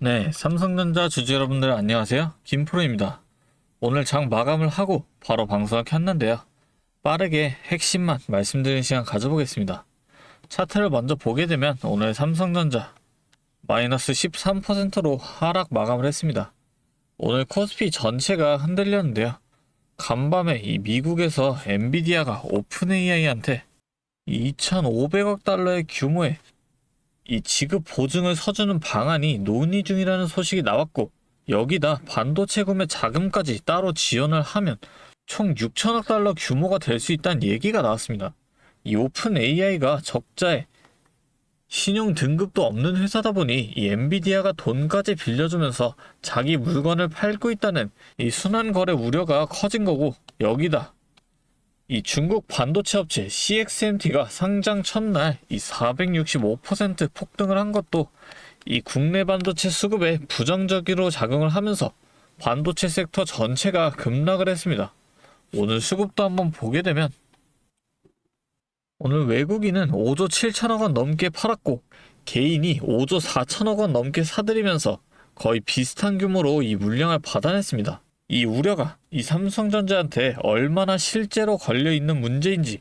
네, 삼성전자 주주 여러분들 안녕하세요. 김프로입니다. 오늘 장 마감을 하고 바로 방송을 켰는데요. 빠르게 핵심만 말씀드리는 시간 가져보겠습니다. 차트를 먼저 보게 되면 오늘 삼성전자 마이너스 13%로 하락 마감을 했습니다. 오늘 코스피 전체가 흔들렸는데요. 간밤에 이 미국에서 엔비디아가 오픈 AI한테 2,500억 달러의 규모의 이 지급 보증을 서주는 방안이 논의 중이라는 소식이 나왔고, 여기다 반도체 구매 자금까지 따로 지원을 하면 총 6천억 달러 규모가 될 수 있다는 얘기가 나왔습니다. 이 오픈 AI가 적자에 신용 등급도 없는 회사다 보니 이 엔비디아가 돈까지 빌려주면서 자기 물건을 팔고 있다는 이 순환 거래 우려가 커진 거고, 여기다 이 중국 반도체 업체 CXMT가 상장 첫날 이 465% 폭등을 한 것도 이 국내 반도체 수급에 부정적으로 작용을 하면서 반도체 섹터 전체가 급락을 했습니다. 오늘 수급도 한번 보게 되면 오늘 외국인은 5조 7천억 원 넘게 팔았고, 개인이 5조 4천억 원 넘게 사들이면서 거의 비슷한 규모로 이 물량을 받아냈습니다. 이 우려가 이 삼성전자한테 얼마나 실제로 걸려있는 문제인지,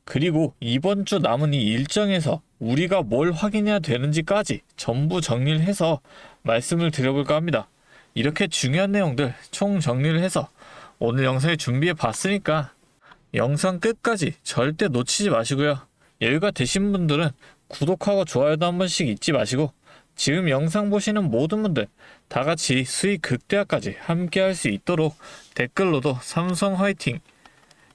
그리고 이번 주 남은 이 일정에서 우리가 뭘 확인해야 되는지까지 전부 정리를 해서 말씀을 드려볼까 합니다. 이렇게 중요한 내용들 총 정리를 해서 오늘 영상에 준비해 봤으니까 영상 끝까지 절대 놓치지 마시고요. 여유가 되신 분들은 구독하고 좋아요도 한 번씩 잊지 마시고, 지금 영상 보시는 모든 분들 다 같이 수익 극대화까지 함께 할 수 있도록 댓글로도 삼성 화이팅,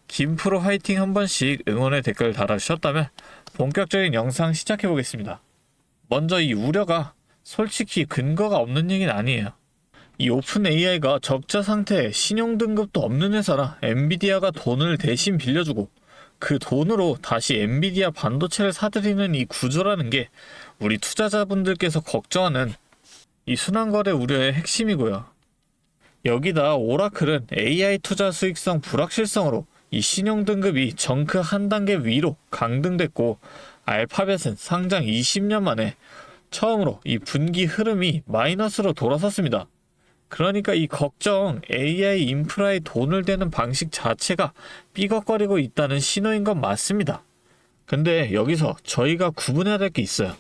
김프로 화이팅 한 번씩 응원의 댓글 달아주셨다면 본격적인 영상 시작해 보겠습니다. 먼저 이 우려가 솔직히 근거가 없는 얘기는 아니에요. 이 오픈 AI가 적자 상태에 신용 등급도 없는 회사라 엔비디아가 돈을 대신 빌려주고 그 돈으로 다시 엔비디아 반도체를 사들이는 이 구조라는 게 우리 투자자분들께서 걱정하는 이 순환거래 우려의 핵심이고요. 여기다 오라클은 AI 투자 수익성 불확실성으로 이 신용 등급이 정크 한 단계 위로 강등됐고, 알파벳은 상장 20년 만에 처음으로 이 분기 흐름이 마이너스로 돌아섰습니다. 그러니까 이 걱정, AI 인프라에 돈을 대는 방식 자체가 삐걱거리고 있다는 신호인 건 맞습니다. 근데 여기서 저희가 구분해야 될 게 있어요.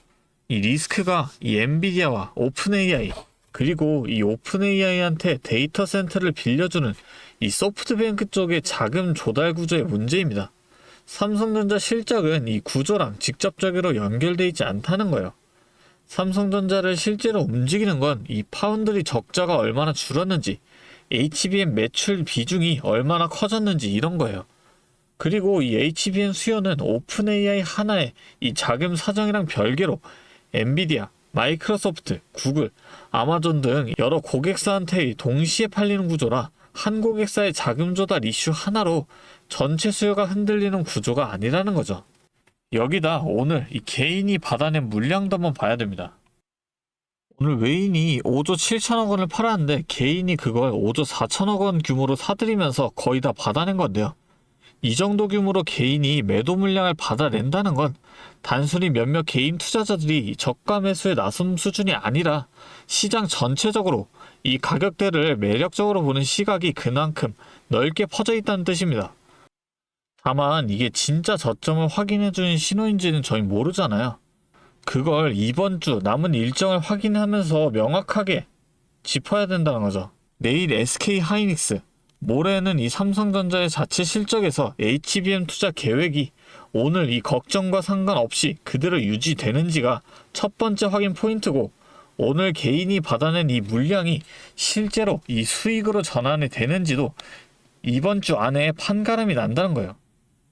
이 리스크가 이 엔비디아와 오픈 AI, 그리고 이 오픈 AI한테 데이터 센터를 빌려주는 이 소프트뱅크 쪽의 자금 조달 구조의 문제입니다. 삼성전자 실적은 이 구조랑 직접적으로 연결되어 있지 않다는 거예요. 삼성전자를 실제로 움직이는 건 이 파운드리 적자가 얼마나 줄었는지, HBM 매출 비중이 얼마나 커졌는지 이런 거예요. 그리고 이 HBM 수요는 오픈 AI 하나의 이 자금 사정이랑 별개로 엔비디아, 마이크로소프트, 구글, 아마존 등 여러 고객사한테 동시에 팔리는 구조라 한 고객사의 자금 조달 이슈 하나로 전체 수요가 흔들리는 구조가 아니라는 거죠. 여기다 오늘 이 개인이 받아낸 물량도 한번 봐야 됩니다. 오늘 외인이 5조 7천억 원을 팔았는데 개인이 그걸 5조 4천억 원 규모로 사들이면서 거의 다 받아낸 건데요. 이 정도 규모로 개인이 매도 물량을 받아낸다는 건 단순히 몇몇 개인 투자자들이 저가 매수에 나선 수준이 아니라 시장 전체적으로 이 가격대를 매력적으로 보는 시각이 그만큼 넓게 퍼져 있다는 뜻입니다. 다만 이게 진짜 저점을 확인해주는 신호인지는 저희 모르잖아요. 그걸 이번 주 남은 일정을 확인하면서 명확하게 짚어야 된다는 거죠. 내일 SK 하이닉스, 모레는 이 삼성전자의 자체 실적에서 HBM 투자 계획이 오늘 이 걱정과 상관없이 그대로 유지되는지가 첫 번째 확인 포인트고, 오늘 개인이 받아낸 이 물량이 실제로 이 수익으로 전환이 되는지도 이번 주 안에 판가름이 난다는 거예요.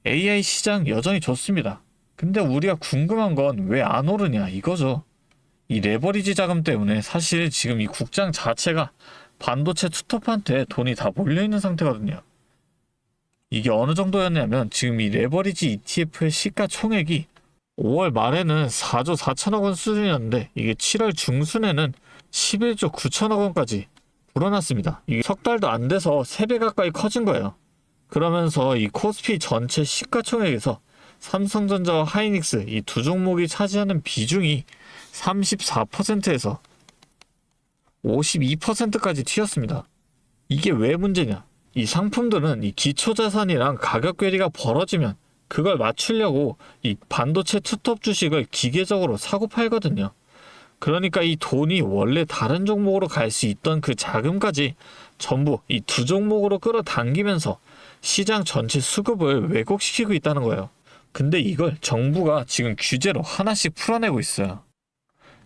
AI 시장 여전히 좋습니다. 근데 우리가 궁금한 건 왜 안 오르냐 이거죠. 이 레버리지 자금 때문에 사실 지금 이 국장 자체가 반도체 투톱한테 돈이 다 몰려있는 상태거든요. 이게 어느 정도였냐면 지금 이 레버리지 ETF의 시가총액이 5월 말에는 4조 4천억 원 수준이었는데 이게 7월 중순에는 11조 9천억 원까지 불어났습니다. 이게 석 달도 안 돼서 3배 가까이 커진 거예요. 그러면서 이 코스피 전체 시가총액에서 삼성전자와 하이닉스 이 두 종목이 차지하는 비중이 34%에서 52%까지 튀었습니다. 이게 왜 문제냐? 이 상품들은 이 기초자산이랑 가격 괴리가 벌어지면 그걸 맞추려고 이 반도체 투톱 주식을 기계적으로 사고 팔거든요. 그러니까 이 돈이 원래 다른 종목으로 갈 수 있던 그 자금까지 전부 이 두 종목으로 끌어당기면서 시장 전체 수급을 왜곡시키고 있다는 거예요. 근데 이걸 정부가 지금 규제로 하나씩 풀어내고 있어요.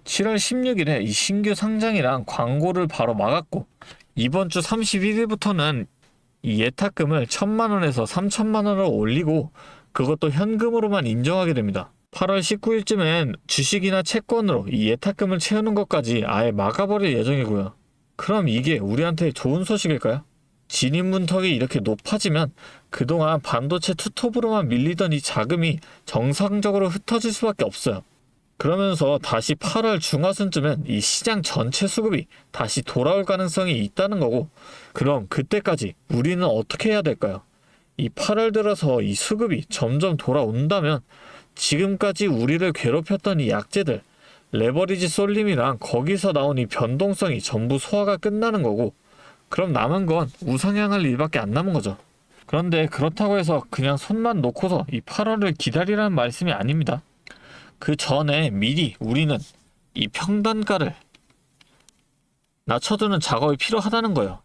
7월 16일에 이 신규 상장이랑 광고를 바로 막았고, 이번 주 31일부터는 이 예탁금을 1,000만 원에서 3,000만 원으로 올리고 그것도 현금으로만 인정하게 됩니다. 8월 19일쯤엔 주식이나 채권으로 이 예탁금을 채우는 것까지 아예 막아버릴 예정이고요. 그럼 이게 우리한테 좋은 소식일까요? 진입 문턱이 이렇게 높아지면 그동안 반도체 투톱으로만 밀리던 이 자금이 정상적으로 흩어질 수밖에 없어요. 그러면서 다시 8월 중하순쯤엔 이 시장 전체 수급이 다시 돌아올 가능성이 있다는 거고, 그럼 그때까지 우리는 어떻게 해야 될까요? 이 8월 들어서 이 수급이 점점 돌아온다면 지금까지 우리를 괴롭혔던 이 약재들, 레버리지 쏠림이랑 거기서 나온 이 변동성이 전부 소화가 끝나는 거고, 그럼 남은 건 우상향할 일밖에 안 남은 거죠. 그런데 그렇다고 해서 그냥 손만 놓고서 이 8월을 기다리라는 말씀이 아닙니다. 그 전에 미리 우리는 이 평단가를 낮춰두는 작업이 필요하다는 거예요.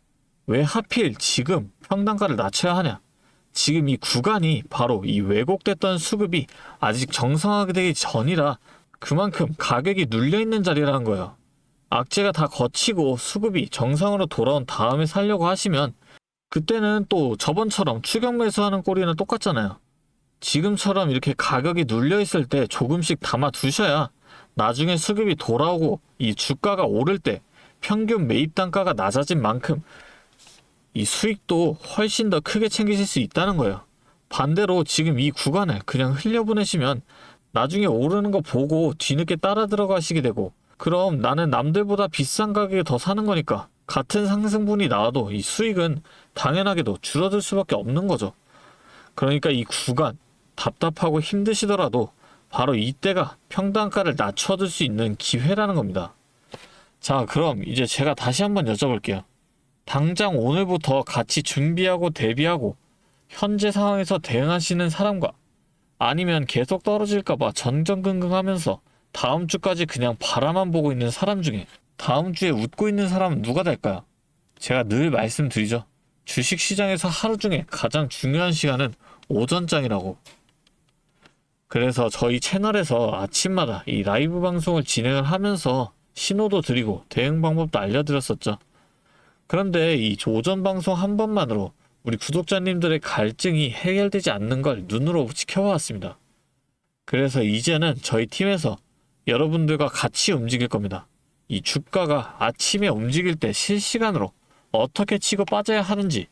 왜 하필 지금 평단가를 낮춰야 하냐? 지금 이 구간이 바로 이 왜곡됐던 수급이 아직 정상화되기 전이라 그만큼 가격이 눌려있는 자리라는 거예요. 악재가 다 거치고 수급이 정상으로 돌아온 다음에 살려고 하시면 그때는 또 저번처럼 추격 매수하는 꼴이나 똑같잖아요. 지금처럼 이렇게 가격이 눌려있을 때 조금씩 담아 두셔야 나중에 수급이 돌아오고 이 주가가 오를 때 평균 매입 단가가 낮아진 만큼 이 수익도 훨씬 더 크게 챙기실 수 있다는 거예요. 반대로 지금 이 구간을 그냥 흘려보내시면 나중에 오르는 거 보고 뒤늦게 따라 들어가시게 되고, 그럼 나는 남들보다 비싼 가격에 더 사는 거니까 같은 상승분이 나와도 이 수익은 당연하게도 줄어들 수밖에 없는 거죠. 그러니까 이 구간 답답하고 힘드시더라도 바로 이때가 평단가를 낮춰둘 수 있는 기회라는 겁니다. 자, 그럼 이제 제가 다시 한번 여쭤볼게요. 당장 오늘부터 같이 준비하고 대비하고 현재 상황에서 대응하시는 사람과 아니면 계속 떨어질까봐 전전긍긍하면서 다음 주까지 그냥 바라만 보고 있는 사람 중에 다음 주에 웃고 있는 사람은 누가 될까요? 제가 늘 말씀드리죠. 주식시장에서 하루 중에 가장 중요한 시간은 오전장이라고. 그래서 저희 채널에서 아침마다 이 라이브 방송을 진행을 하면서 신호도 드리고 대응 방법도 알려드렸었죠. 그런데 이 오전 방송 한 번만으로 우리 구독자님들의 갈증이 해결되지 않는 걸 눈으로 지켜봤습니다. 그래서 이제는 저희 팀에서 여러분들과 같이 움직일 겁니다. 이 주가가 아침에 움직일 때 실시간으로 어떻게 치고 빠져야 하는지,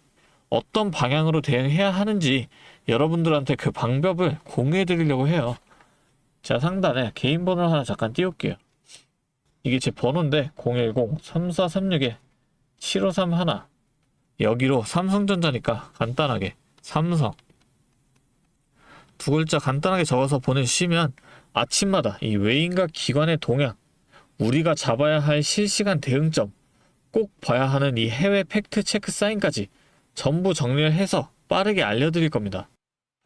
어떤 방향으로 대응해야 하는지 여러분들한테 그 방법을 공유해 드리려고 해요. 자, 상단에 개인 번호 하나 잠깐 띄울게요. 이게 제 번호인데 010-3436-7531. 여기로 삼성전자니까 간단하게 삼성 두 글자 간단하게 적어서 보내주시면 아침마다 이 외인과 기관의 동향, 우리가 잡아야 할 실시간 대응점, 꼭 봐야 하는 이 해외 팩트 체크 사인까지 전부 정리를 해서 빠르게 알려드릴 겁니다.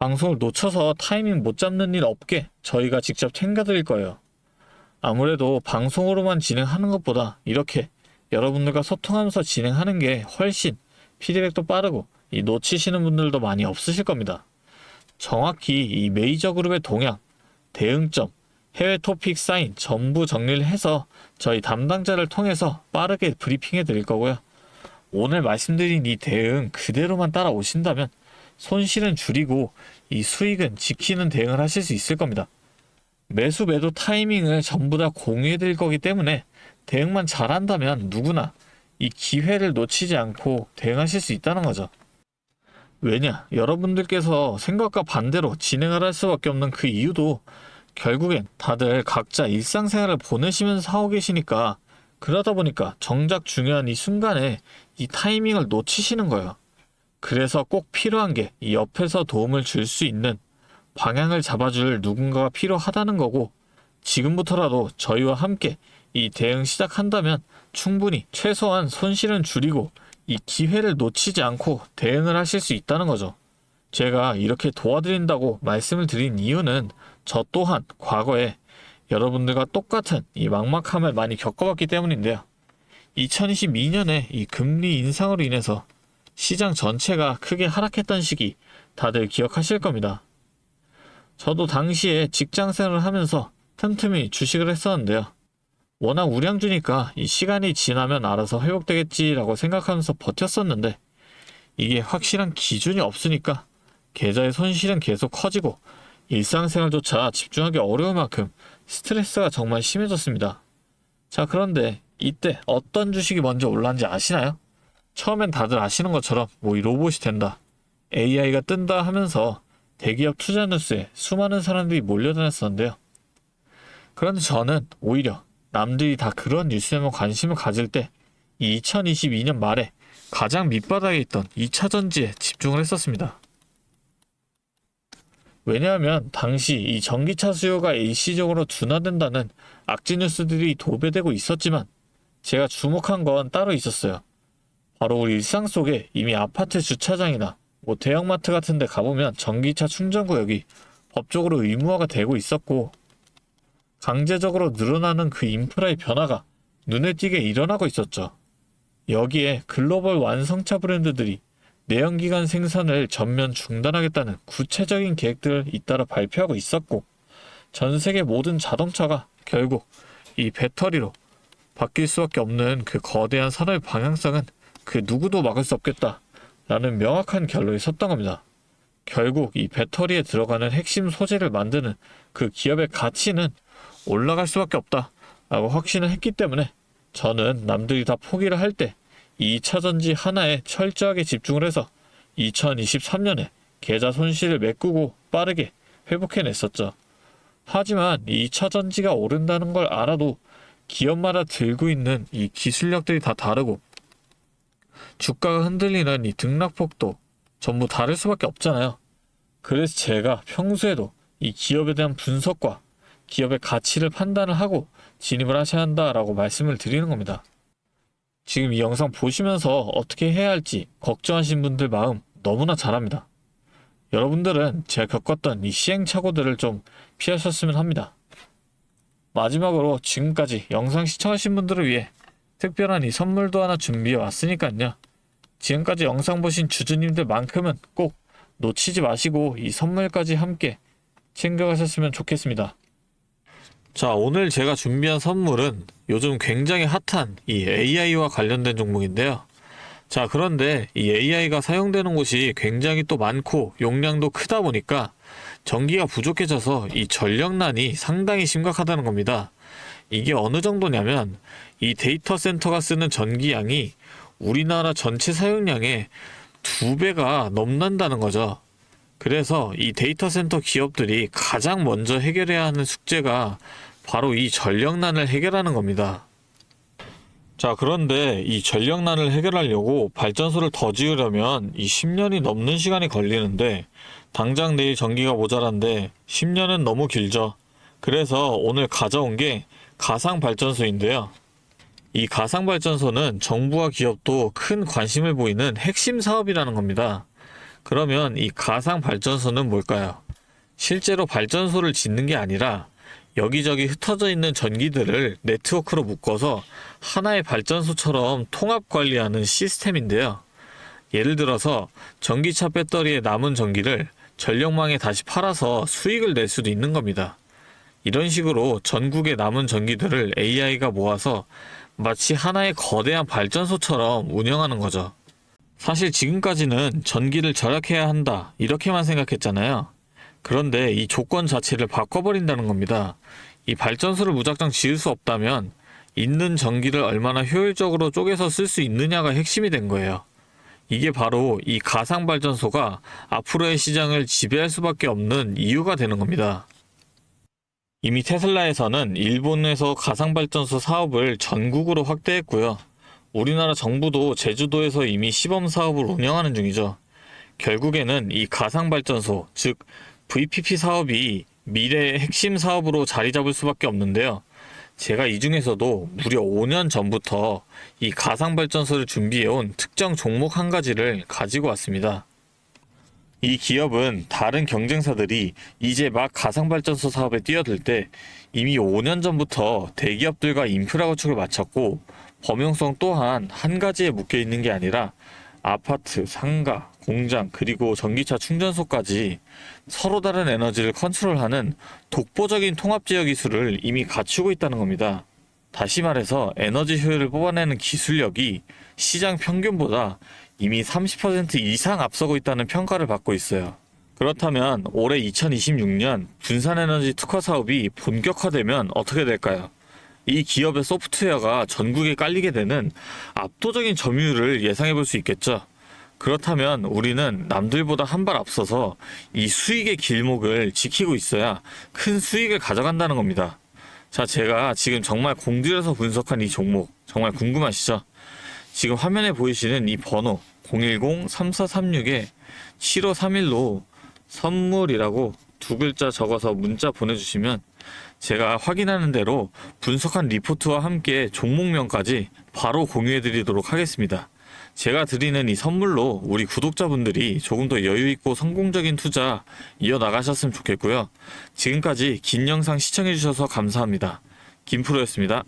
방송을 놓쳐서 타이밍 못 잡는 일 없게 저희가 직접 챙겨드릴 거예요. 아무래도 방송으로만 진행하는 것보다 이렇게 여러분들과 소통하면서 진행하는 게 훨씬 피드백도 빠르고 이 놓치시는 분들도 많이 없으실 겁니다. 정확히 이 메이저 그룹의 동향, 대응점, 해외 토픽 사인 전부 정리를 해서 저희 담당자를 통해서 빠르게 브리핑해 드릴 거고요. 오늘 말씀드린 이 대응 그대로만 따라오신다면 손실은 줄이고 이 수익은 지키는 대응을 하실 수 있을 겁니다. 매수 매도 타이밍을 전부 다 공유해 드릴 거기 때문에 대응만 잘한다면 누구나 이 기회를 놓치지 않고 대응하실 수 있다는 거죠. 왜냐? 여러분들께서 생각과 반대로 진행을 할 수밖에 없는 그 이유도 결국엔 다들 각자 일상생활을 보내시면서 하고 계시니까, 그러다 보니까 정작 중요한 이 순간에 이 타이밍을 놓치시는 거예요. 그래서 꼭 필요한 게 이 옆에서 도움을 줄 수 있는 방향을 잡아줄 누군가가 필요하다는 거고, 지금부터라도 저희와 함께 이 대응 시작한다면 충분히 최소한 손실은 줄이고 이 기회를 놓치지 않고 대응을 하실 수 있다는 거죠. 제가 이렇게 도와드린다고 말씀을 드린 이유는 저 또한 과거에 여러분들과 똑같은 이 막막함을 많이 겪어봤기 때문인데요. 2022년에 이 금리 인상으로 인해서 시장 전체가 크게 하락했던 시기 다들 기억하실 겁니다. 저도 당시에 직장생활을 하면서 틈틈이 주식을 했었는데요. 워낙 우량주니까 이 시간이 지나면 알아서 회복되겠지라고 생각하면서 버텼었는데 이게 확실한 기준이 없으니까 계좌의 손실은 계속 커지고 일상생활조차 집중하기 어려울 만큼 스트레스가 정말 심해졌습니다. 자, 그런데 이때 어떤 주식이 먼저 올랐는지 아시나요? 처음엔 다들 아시는 것처럼 이 로봇이 된다, AI가 뜬다 하면서 대기업 투자 뉴스에 수많은 사람들이 몰려다녔었는데요. 그런데 저는 오히려 남들이 다 그런 뉴스에만 관심을 가질 때 2022년 말에 가장 밑바닥에 있던 2차전지에 집중을 했었습니다. 왜냐하면 당시 이 전기차 수요가 일시적으로 둔화된다는 악재 뉴스들이 도배되고 있었지만 제가 주목한 건 따로 있었어요. 바로 우리 일상 속에 이미 아파트 주차장이나 대형마트 같은 데 가보면 전기차 충전 구역이 법적으로 의무화가 되고 있었고 강제적으로 늘어나는 그 인프라의 변화가 눈에 띄게 일어나고 있었죠. 여기에 글로벌 완성차 브랜드들이 내연기관 생산을 전면 중단하겠다는 구체적인 계획들을 잇따라 발표하고 있었고 전 세계 모든 자동차가 결국 이 배터리로 바뀔 수밖에 없는 그 거대한 산업의 방향성은 그 누구도 막을 수 없겠다라는 명확한 결론이 섰던 겁니다. 결국 이 배터리에 들어가는 핵심 소재를 만드는 그 기업의 가치는 올라갈 수밖에 없다라고 확신을 했기 때문에 저는 남들이 다 포기를 할 때 2차전지 하나에 철저하게 집중을 해서 2023년에 계좌 손실을 메꾸고 빠르게 회복해냈었죠. 하지만 2차전지가 오른다는 걸 알아도 기업마다 들고 있는 이 기술력들이 다 다르고 주가가 흔들리는 이 등락폭도 전부 다를 수밖에 없잖아요. 그래서 제가 평소에도 이 기업에 대한 분석과 기업의 가치를 판단을 하고 진입을 하셔야 한다라고 말씀을 드리는 겁니다. 지금 이 영상 보시면서 어떻게 해야 할지 걱정하신 분들 마음 너무나 잘 압니다. 여러분들은 제가 겪었던 이 시행착오들을 좀 피하셨으면 합니다. 마지막으로 지금까지 영상 시청하신 분들을 위해 특별한 이 선물도 하나 준비해 왔으니까요. 지금까지 영상 보신 주주님들만큼은 꼭 놓치지 마시고 이 선물까지 함께 챙겨가셨으면 좋겠습니다. 자, 오늘 제가 준비한 선물은 요즘 굉장히 핫한 이 AI와 관련된 종목인데요. 자, 그런데 이 AI가 사용되는 곳이 굉장히 또 많고 용량도 크다 보니까 전기가 부족해져서 이 전력난이 상당히 심각하다는 겁니다. 이게 어느 정도냐면 이 데이터 센터가 쓰는 전기량이 우리나라 전체 사용량의 2배가 넘는다는 거죠. 그래서 이 데이터 센터 기업들이 가장 먼저 해결해야 하는 숙제가 바로 이 전력난을 해결하는 겁니다. 자, 그런데 이 전력난을 해결하려고 발전소를 더 지으려면 이 10년이 넘는 시간이 걸리는데 당장 내일 전기가 모자란데 10년은 너무 길죠. 그래서 오늘 가져온 게 가상발전소인데요. 이 가상발전소는 정부와 기업도 큰 관심을 보이는 핵심 사업이라는 겁니다. 그러면 이 가상발전소는 뭘까요? 실제로 발전소를 짓는 게 아니라 여기저기 흩어져 있는 전기들을 네트워크로 묶어서 하나의 발전소처럼 통합 관리하는 시스템인데요. 예를 들어서 전기차 배터리에 남은 전기를 전력망에 다시 팔아서 수익을 낼 수도 있는 겁니다. 이런 식으로 전국의 남은 전기들을 AI가 모아서 마치 하나의 거대한 발전소처럼 운영하는 거죠. 사실 지금까지는 전기를 절약해야 한다 이렇게만 생각했잖아요. 그런데 이 조건 자체를 바꿔버린다는 겁니다. 이 발전소를 무작정 지을 수 없다면 있는 전기를 얼마나 효율적으로 쪼개서 쓸 수 있느냐가 핵심이 된 거예요. 이게 바로 이 가상발전소가 앞으로의 시장을 지배할 수밖에 없는 이유가 되는 겁니다. 이미 테슬라에서는 일본에서 가상발전소 사업을 전국으로 확대했고요. 우리나라 정부도 제주도에서 이미 시범 사업을 운영하는 중이죠. 결국에는 이 가상발전소, 즉 VPP 사업이 미래의 핵심 사업으로 자리 잡을 수밖에 없는데요. 제가 이 중에서도 무려 5년 전부터 이 가상발전소를 준비해온 특정 종목 한 가지를 가지고 왔습니다. 이 기업은 다른 경쟁사들이 이제 막 가상발전소 사업에 뛰어들 때 이미 5년 전부터 대기업들과 인프라 구축을 마쳤고, 범용성 또한 한 가지에 묶여 있는 게 아니라 아파트, 상가, 공장, 그리고 전기차 충전소까지 서로 다른 에너지를 컨트롤하는 독보적인 통합제어 기술을 이미 갖추고 있다는 겁니다. 다시 말해서 에너지 효율을 뽑아내는 기술력이 시장 평균보다 이미 30% 이상 앞서고 있다는 평가를 받고 있어요. 그렇다면 올해 2026년 분산에너지 특화 사업이 본격화되면 어떻게 될까요? 이 기업의 소프트웨어가 전국에 깔리게 되는 압도적인 점유율을 예상해 볼 수 있겠죠. 그렇다면 우리는 남들보다 한 발 앞서서 이 수익의 길목을 지키고 있어야 큰 수익을 가져간다는 겁니다. 자, 제가 지금 정말 공들여서 분석한 이 종목 정말 궁금하시죠? 지금 화면에 보이시는 이 번호 010-3436-7531로 선물이라고 두 글자 적어서 문자 보내주시면 제가 확인하는 대로 분석한 리포트와 함께 종목명까지 바로 공유해드리도록 하겠습니다. 제가 드리는 이 선물로 우리 구독자분들이 조금 더 여유있고 성공적인 투자 이어나가셨으면 좋겠고요. 지금까지 긴 영상 시청해주셔서 감사합니다. 김프로였습니다.